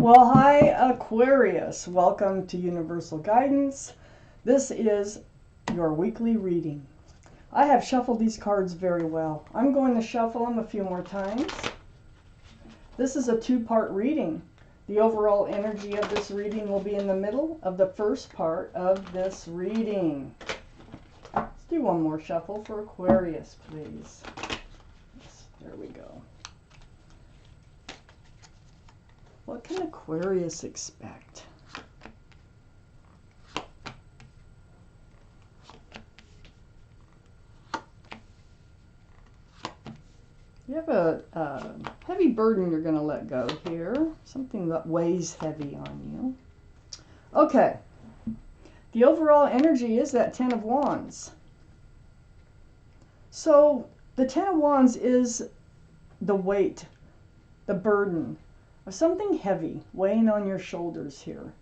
Well, hi Aquarius. Welcome to Universal Guidance. This is your weekly reading. I have shuffled these cards very well. I'm going to shuffle them a few more times. This is a two-part reading. The overall energy of this reading will be in the middle of the first part of this reading. Let's do one more shuffle for Aquarius, please. Yes, there we go. What can Aquarius expect? You have a heavy burden you're going to let go here. Something that weighs heavy on you. Okay. The overall energy is that Ten of Wands. So the Ten of Wands is the weight, the burden of something heavy weighing on your shoulders here.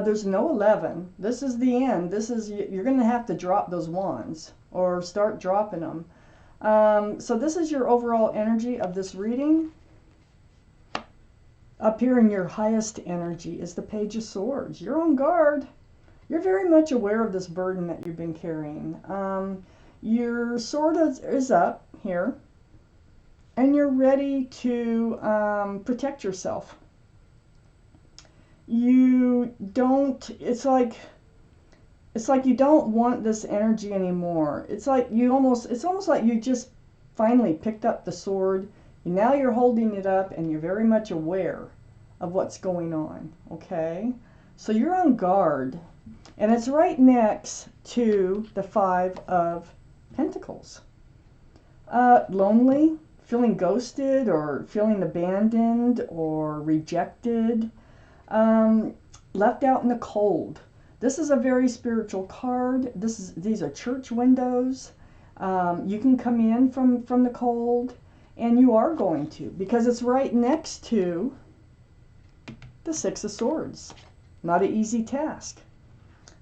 There's no 11. This is the end. You're going to have to drop those wands or start dropping them. So this is your overall energy of this reading. Up here in your highest energy is the Page of Swords. You're on guard. You're very much aware of this burden that you've been carrying. Your sword is up here. And you're ready to protect yourself. It's like you don't want this energy anymore. It's almost like you just finally picked up the sword. Now you're holding it up and you're very much aware of what's going on, okay? So you're on guard. And it's right next to the Five of Pentacles. Lonely. Feeling ghosted or feeling abandoned or rejected, left out in the cold. This is a very spiritual card. These are church windows. You can come in from the cold, and you are going to, because it's right next to the Six of Swords. Not an easy task.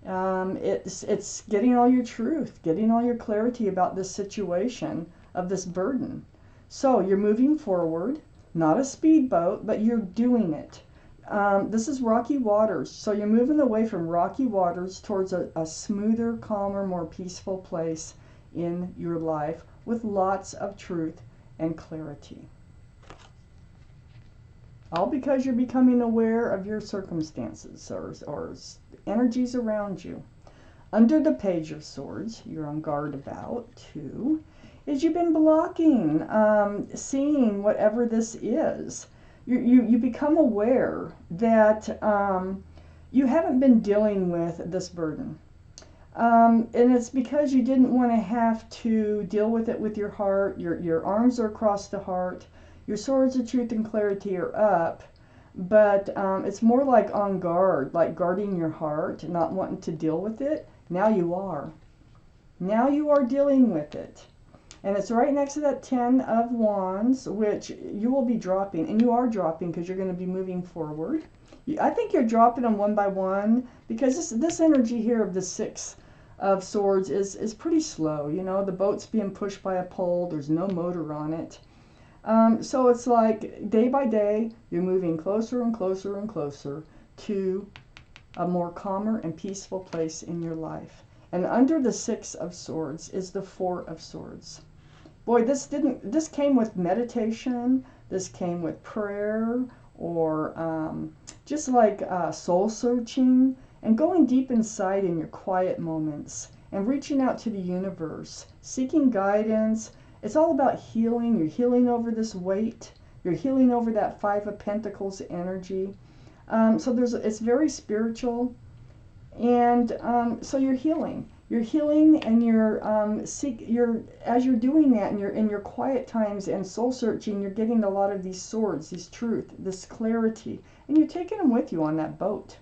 It's getting all your truth, getting all your clarity about this situation of this burden. So you're moving forward, not a speedboat, but you're doing it. This is rocky waters. So you're moving away from rocky waters towards a smoother, calmer, more peaceful place in your life with lots of truth and clarity. All because you're becoming aware of your circumstances or energies around you. Under the Page of Swords, you're on guard about too. Is you've been blocking seeing whatever this is. You become aware that you haven't been dealing with this burden. And it's because you didn't want to have to deal with it with your heart. Your arms are across the heart. Your swords of truth and clarity are up. But it's more like on guard, like guarding your heart, not wanting to deal with it. Now you are. Now you are dealing with it. And it's right next to that Ten of Wands, which you will be dropping. And you are dropping because you're going to be moving forward. I think you're dropping them one by one because this energy here of the Six of Swords is pretty slow. You know, the boat's being pushed by a pole. There's no motor on it. So it's like day by day, you're moving closer and closer and closer to a more calmer and peaceful place in your life. And under the Six of Swords is the Four of Swords. Boy, this came with meditation. This came with prayer, or just like soul searching and going deep inside in your quiet moments and reaching out to the universe, seeking guidance. It's all about healing. You're healing over this weight. You're healing over that Five of Pentacles energy. So it's very spiritual, and so you're healing. You're healing, and as you're doing that, and you're in your quiet times and soul searching, you're getting a lot of these swords, this truth, this clarity, and you're taking them with you on that boat.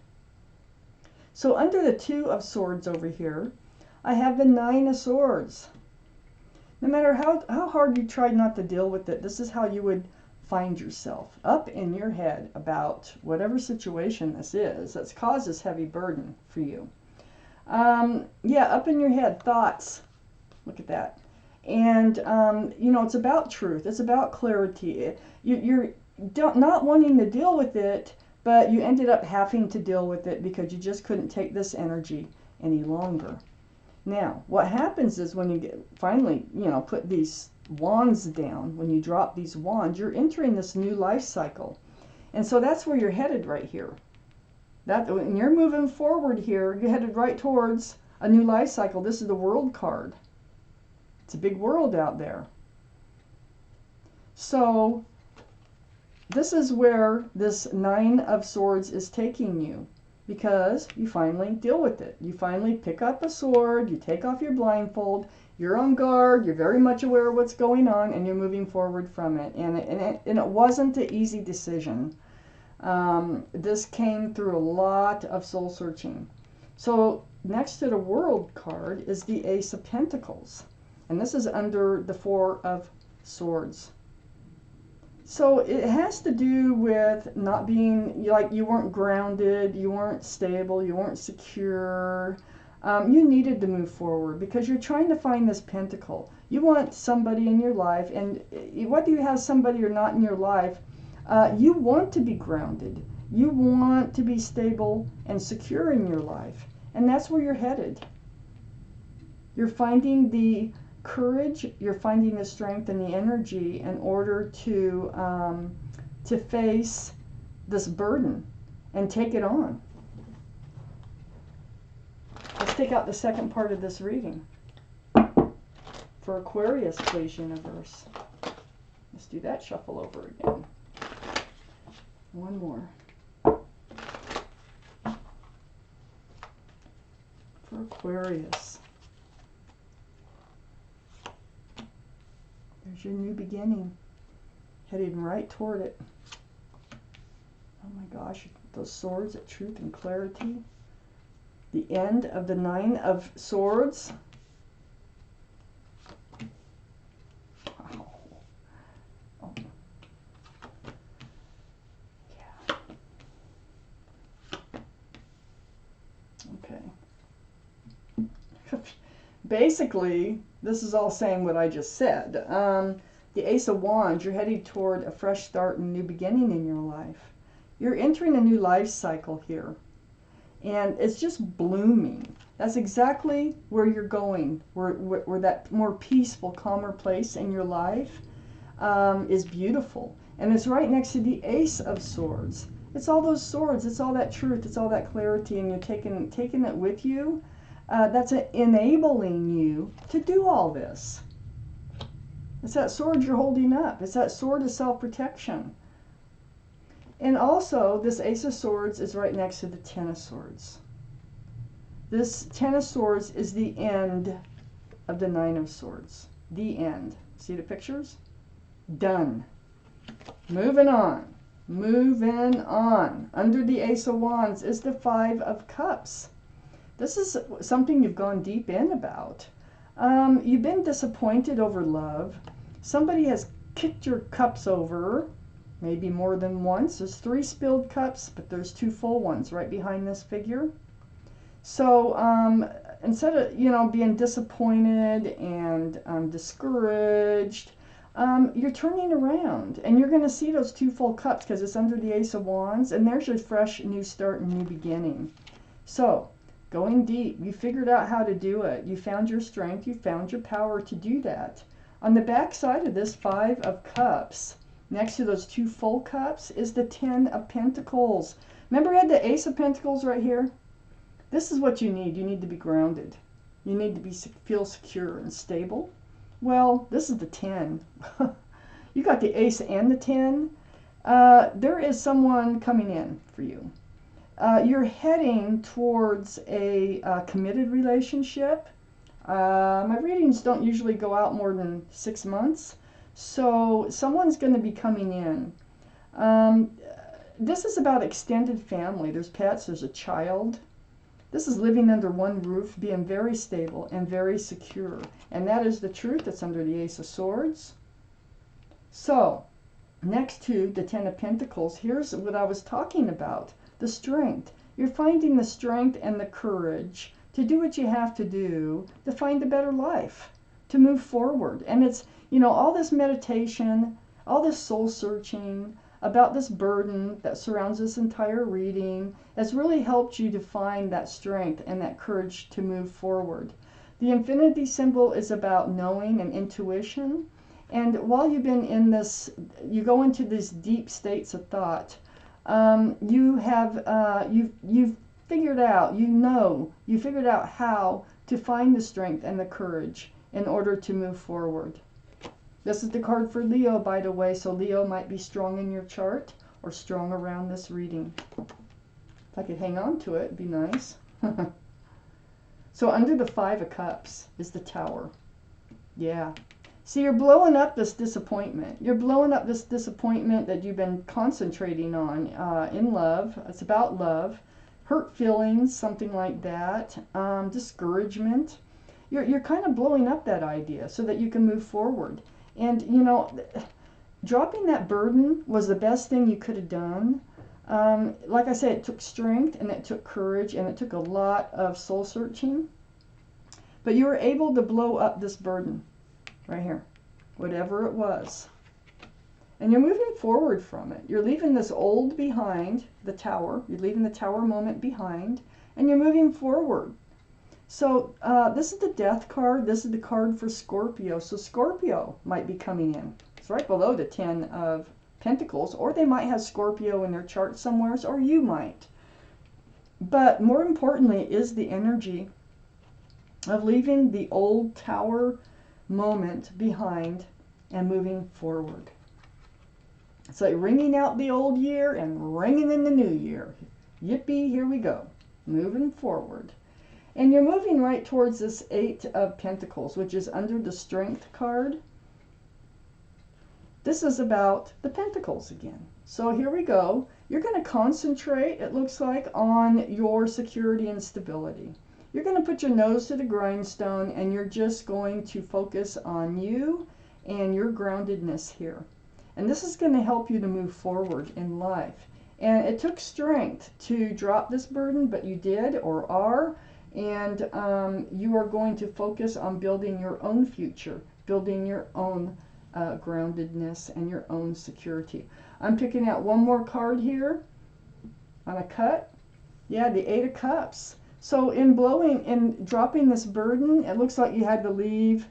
So under the Two of Swords over here, I have the Nine of Swords. No matter how hard you try not to deal with it, this is how you would find yourself up in your head about whatever situation this is that's caused this heavy burden for you. Yeah, up in your head, thoughts. Look at that. And, it's about truth. It's about clarity. You're not wanting to deal with it, but you ended up having to deal with it because you just couldn't take this energy any longer. Now, what happens is when you finally, put these wands down, when you drop these wands, you're entering this new life cycle. And so that's where you're headed right here. When you're moving forward here, you're headed right towards a new life cycle. This is the World card. It's a big world out there. So this is where this Nine of Swords is taking you, because you finally deal with it. You finally pick up a sword, you take off your blindfold, you're on guard, you're very much aware of what's going on, and you're moving forward from it. And it wasn't an easy decision. This came through a lot of soul searching. So next to the World card is the Ace of Pentacles. And this is under the Four of Swords. So it has to do with not being, like, you weren't grounded, you weren't stable, you weren't secure. You needed to move forward because you're trying to find this pentacle. You want somebody in your life, and whether you have somebody or not in your life, you want to be grounded. You want to be stable and secure in your life. And that's where you're headed. You're finding the courage, you're finding the strength and the energy in order to face this burden and take it on. Let's take out the second part of this reading. For Aquarius, please, universe. Let's do that shuffle over again. One more. For Aquarius. There's your new beginning, heading right toward it. Oh my gosh, those swords of truth and clarity. The end of the Nine of Swords. Wow. Oh. Yeah. Okay. Basically, this is all saying what I just said. The Ace of Wands, you're heading toward a fresh start and new beginning in your life. You're entering a new life cycle here. And it's just blooming. That's exactly where you're going, where that more peaceful, calmer place in your life is beautiful. And it's right next to the Ace of Swords. It's all those swords, it's all that truth, it's all that clarity, and you're taking it with you. That's enabling you to do all this. It's that sword you're holding up. It's that sword of self-protection. And also, this Ace of Swords is right next to the Ten of Swords. This Ten of Swords is the end of the Nine of Swords. The end. See the pictures? Done. Moving on. Moving on. Under the Ace of Wands is the Five of Cups. This is something you've gone deep in about. You've been disappointed over love. Somebody has kicked your cups over, maybe more than once. There's 3 spilled cups, but there's 2 full ones right behind this figure. So instead of being disappointed and discouraged, you're turning around, and you're going to see those 2 full cups because it's under the Ace of Wands, and there's your fresh new start and new beginning. So going deep, you figured out how to do it. You found your strength. You found your power to do that. On the back side of this Five of Cups, next to those 2 full cups, is the Ten of Pentacles. Remember, we had the Ace of Pentacles right here? This is what you need. You need to be grounded. You need to feel secure and stable. Well, this is the 10. You got the Ace and the 10. There is someone coming in for you. You're heading towards a committed relationship. My readings don't usually go out more than 6 months. So someone's going to be coming in. This is about extended family. There's pets, there's a child. This is living under one roof, being very stable and very secure. And that is the truth that's under the Ace of Swords. So, next to the Ten of Pentacles, here's what I was talking about. The strength. You're finding the strength and the courage to do what you have to do to find a better life, to move forward. And it's, all this meditation, all this soul searching, about this burden that surrounds this entire reading has really helped you to find that strength and that courage to move forward. The infinity symbol is about knowing and intuition. And while you've been in this, you go into these deep states of thought. You've figured out, you figured out how to find the strength and the courage in order to move forward. This is the card for Leo, by the way, so Leo might be strong in your chart or strong around this reading. If I could hang on to it, it'd be nice. So under the Five of Cups is the Tower. Yeah. See, you're blowing up this disappointment. You're blowing up this disappointment that you've been concentrating on in love. It's about love. Hurt feelings, something like that. Discouragement. You're kind of blowing up that idea so that you can move forward. And, you know, dropping that burden was the best thing you could have done. Like I said, it took strength and it took courage and it took a lot of soul searching. But you were able to blow up this burden right here, whatever it was. And you're moving forward from it. You're leaving this old behind, the Tower. You're leaving the Tower moment behind and you're moving forward. So this is the Death card. This is the card for Scorpio. So Scorpio might be coming in. It's right below the Ten of Pentacles, or they might have Scorpio in their chart somewhere, or you might. But more importantly is the energy of leaving the old Tower moment behind and moving forward. It's like ringing out the old year and ringing in the new year. Yippee, here we go. Moving forward. And you're moving right towards this Eight of Pentacles, which is under the Strength card. This is about the Pentacles again. So here we go. You're going to concentrate, it looks like, on your security and stability. You're going to put your nose to the grindstone and you're just going to focus on you and your groundedness here. And this is going to help you to move forward in life. And it took strength to drop this burden, but you did or are. And you are going to focus on building your own future, building your own groundedness and your own security. I'm picking out one more card here on a cut. Yeah, the Eight of Cups. So in dropping this burden, it looks like you had to leave,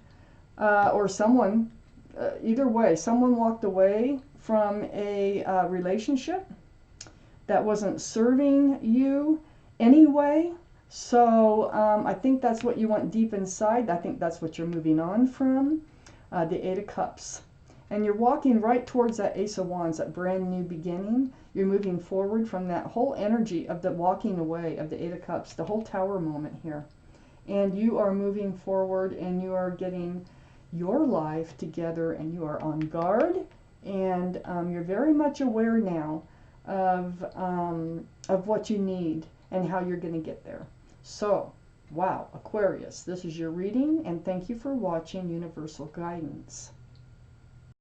or someone, either way, someone walked away from a relationship that wasn't serving you anyway. So I think that's what you want deep inside. I think that's what you're moving on from, the Eight of Cups. And you're walking right towards that Ace of Wands, that brand new beginning. You're moving forward from that whole energy of the walking away of the Eight of Cups, the whole Tower moment here. And you are moving forward and you are getting your life together and you are on guard. And you're very much aware now of what you need and how you're going to get there. So, wow, Aquarius, this is your reading, and thank you for watching Universal Guidance.